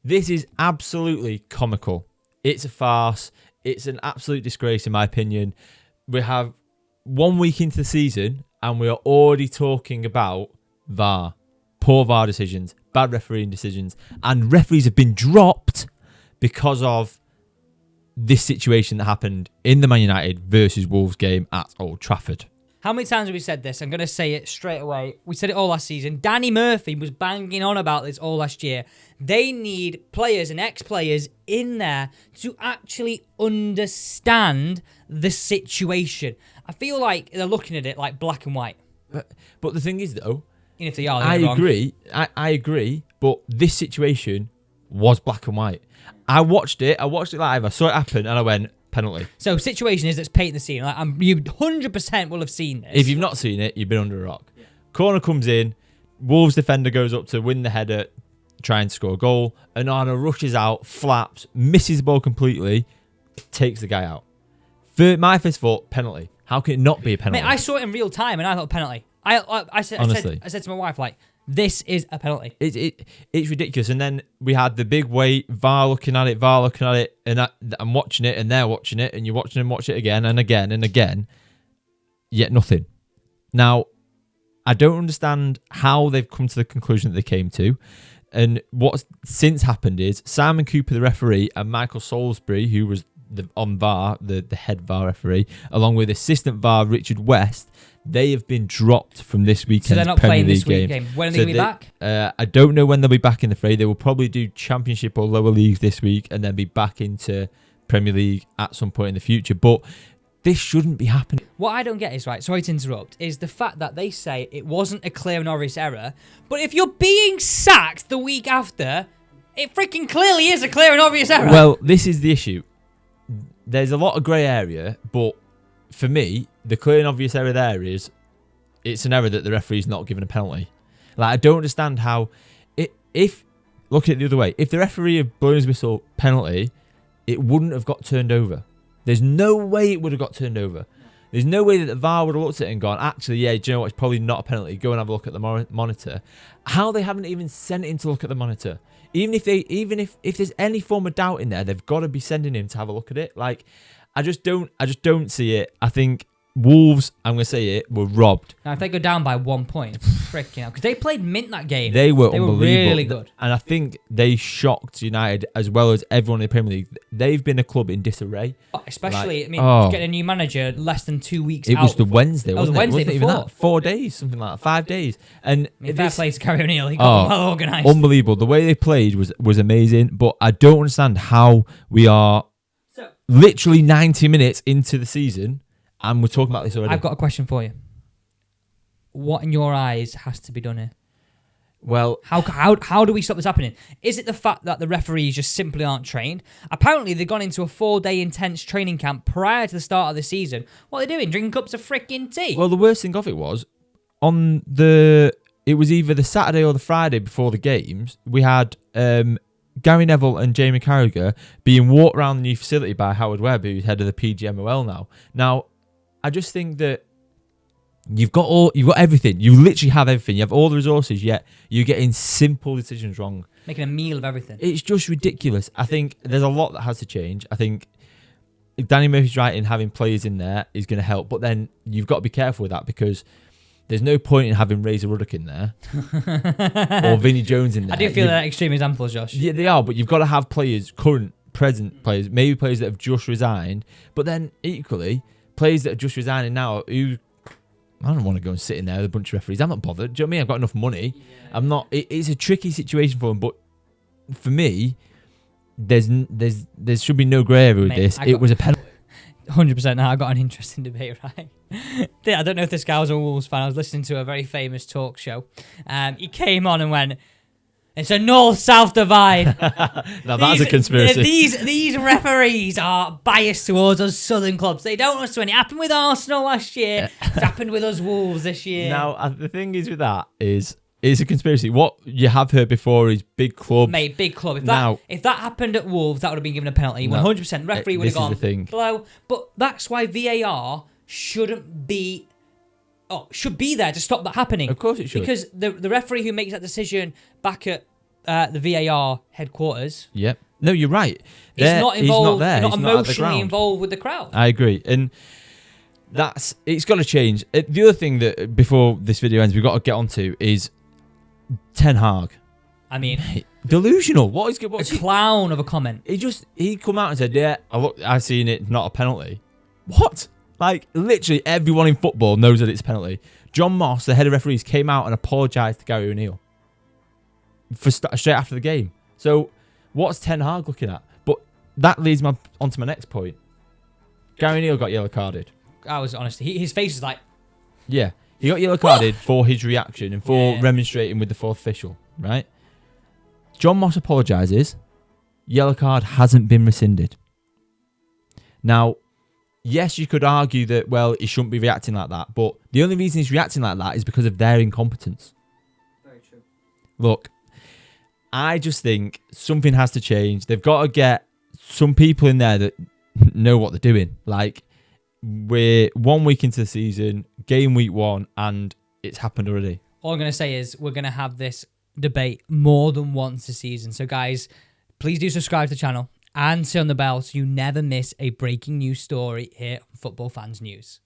This is absolutely comical. It's a farce. It's an absolute disgrace, in my opinion. We have 1 week into the season, and we are already talking about VAR. Poor VAR decisions, bad refereeing decisions, and referees have been dropped because of this situation that happened in the Man United versus Wolves game at Old Trafford. How many times have we said this? I'm going to say it straight away. We said it all last season. Danny Murphy was banging on about this all last year. They need players and ex-players in there to actually understand the situation. I feel like they're looking at it like black and white. But the thing is, though, And if they are, I agree. I agree. But this situation was black and white. I watched it live. I saw it happen, and I went, penalty. So situation is, let's paint the scene. Like, you 100% will have seen this. If you've not seen it, you've been under a rock. Yeah. Corner comes in. Wolves defender goes up to win the header, try and score a goal. Onana rushes out, flaps, misses the ball completely, takes the guy out. My first thought, penalty. How can it not be a penalty? Mate, I saw it in real time, and I thought penalty. I said to my wife, like, this is a penalty. It's ridiculous. And then we had the big wait, VAR looking at it, and I'm watching it, and they're watching it, and you're watching them watch it again and again and again, yet nothing. Now, I don't understand how they've come to the conclusion that they came to. And what's since happened is Simon Cooper, the referee, and Michael Salisbury, who was on VAR, the head VAR referee, along with assistant VAR Richard West, they have been dropped from this weekend's So they're not Premier playing League this week game. When are they going to be back? I don't know when they'll be back in the fray. They will probably do Championship or lower leagues this week and then be back into Premier League at some point in the future. But this shouldn't be happening. What I don't get is, right, sorry to interrupt, is the fact that they say it wasn't a clear and obvious error, but if you're being sacked the week after, it freaking clearly is a clear and obvious error. Well, this is the issue. There's a lot of grey area, but for me, the clear and obvious error there is it's an error that the referee's not given a penalty. Like, I don't understand how, if look at it the other way, if the referee had blown his whistle penalty, it wouldn't have got turned over. There's no way it would have got turned over. There's no way that the VAR would have looked at it and gone, actually, yeah, do you know what? It's probably not a penalty. Go and have a look at the monitor. How they haven't even sent him to look at the monitor. Even if there's any form of doubt in there, they've got to be sending him to have a look at it. Like, I just don't see it. I think Wolves, I'm going to say it, were robbed. Now, if they go down by 1 point, freaking hell. Because they played mint that game. They were unbelievable. Really good. And I think they shocked United as well as everyone in the Premier League. They've been a club in disarray. Especially, getting a new manager less than 2 weeks out. It was the it? Wednesday, wasn't it? Wednesday wasn't before. Even that. 4 days, something like that. 5 days. And fair play to Gary O'Neill. He got well organised. Unbelievable. The way they played was amazing. But I don't understand how we are literally 90 minutes into the season and we're talking about this already. I've got a question for you. What, in your eyes, has to be done here? Well, how do we stop this happening? Is it the fact that the referees just simply aren't trained? Apparently, they've gone into a 4-day intense training camp prior to the start of the season. What are they doing? Drinking cups of freaking tea? Well, the worst thing of it was, it was either the Saturday or the Friday before the games, we had Gary Neville and Jamie Carragher being walked around the new facility by Howard Webb, who's head of the PGMOL now. Now, I just think that you've got everything. You literally have everything. You have all the resources, yet you're getting simple decisions wrong. Making a meal of everything. It's just ridiculous. I think there's a lot that has to change. I think Danny Murphy's right in having players in there is going to help, but then you've got to be careful with that because there's no point in having Razor Ruddock in there or Vinnie Jones in there. I do feel they're extreme examples, Josh. Yeah, they are, but you've got to have players, present players, maybe players that have just resigned, but then equally, players that are just resigning now who, I don't want to go and sit in there with a bunch of referees. I'm not bothered. Do you know what I mean? I've got enough money. Yeah. I'm not. It's a tricky situation for them, but for me, there should be no grey area with this. It was a penalty. 100%. Now I got an interesting debate, right? I don't know if this guy was a Wolves fan. I was listening to a very famous talk show. He came on and went, "It's a north-south divide." Now that's a conspiracy. These referees are biased towards us southern clubs. They don't understand. It happened with Arsenal last year. It's happened with us Wolves this year. Now, the thing is with that is it's a conspiracy. What you have heard before is big clubs. Mate, big club. If that happened at Wolves, that would have been given a penalty. 100%. Referee would have gone blow. But that's why VAR should be there to stop that happening. Of course it should. Because the referee who makes that decision back at the VAR headquarters. Yep. No, you're right. He's not involved. He's not there. Not He's not at the emotionally ground. involved with the crowd. I agree. And it's got to change. The other thing that, before this video ends, we've got to get onto is Ten Hag. I mean, delusional. What's a clown of a comment. He come out and said, yeah, I seen it, not a penalty. What? Like, literally everyone in football knows that it's a penalty. John Moss, the head of referees, came out and apologised to Gary O'Neill straight after the game. So what's Ten Hag looking at? But that leads me onto my next point. Gary O'Neill got yellow carded. I was honest. His face is like... Yeah. He got yellow carded for his reaction and for remonstrating with the fourth official, right? John Moss apologises. Yellow card hasn't been rescinded. Now, yes, you could argue that, well, he shouldn't be reacting like that. But the only reason he's reacting like that is because of their incompetence. Very true. Look, I just think something has to change. They've got to get some people in there that know what they're doing. Like, we're 1 week into the season, game week 1, and it's happened already. All I'm going to say is we're going to have this debate more than once a season. So, guys, please do subscribe to the channel and turn on the bell so you never miss a breaking news story here on Football Fans News.